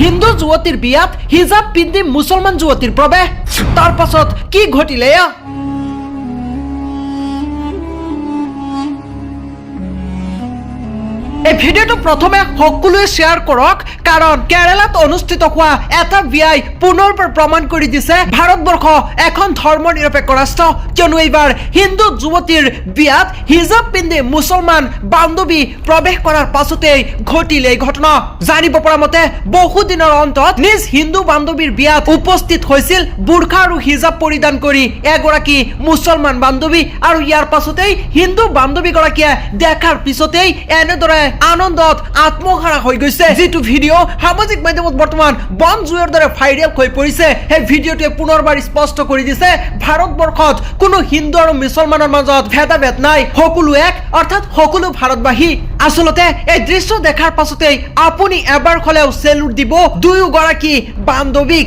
হিন্দু যুৱতীৰ বিয়াত হিজাব পিন্ধি মুছলমান যুৱতীৰ প্ৰৱেশ তাৰ পাছত কি ঘটিলে এই ভিডিওটো প্ৰথমে সকলোৱে শেয়াৰ কৰক কাৰণ কেৰালাত অনুষ্ঠিত হোৱা এটা বিয়াই পুনৰ প্ৰমাণ কৰি দিছে ভাৰতবৰ্ষ এখন ধৰ্মনিৰপেক্ষ ৰাষ্ট্ৰ কিয়নো এইবাৰ হিন্দু যুৱতীৰ বিয়াত হিজাব পিন্ধি মুছলমান বান্ধৱী প্ৰৱেশ কৰাৰ পাছতেই ঘটিলে এই ঘটনা জানিব পৰা মতে বহু দিনৰ অন্তত নিজ হিন্দু বান্ধৱীৰ বিয়াত উপস্থিত হৈছিল বুৰখা আৰু হিজাব পৰিধান কৰি এগৰাকী মুছলমান বান্ধৱী আৰু ইয়াৰ পাছতেই হিন্দু বান্ধৱীগৰাকীয়ে দেখাৰ পিছতেই এনেদৰে আনন্দত আত্মহাৰা হৈ গৈছে যেটো ভিডিও সামাজিক মাধ্যমত বৰ্তমান বন জুইৰ দৰে ভাইৰেল হৈ পৰিছে এই ভিডিওটোৱে পুনৰবাৰ স্পষ্ট কৰি দিছে ভাৰতবৰ্ষত কোনো হিন্দু আৰু মুছলমানৰ মাজত ভেদাভেদ নাই সকলো এক অৰ্থাৎ সকলো ভাৰতবাসী আসলতে এই দৃশ্য দেখাৰ পাছতেই আপুনি এবাৰ খলেও সেলুট দিব দুয়োগৰাকী বান্ধৱীক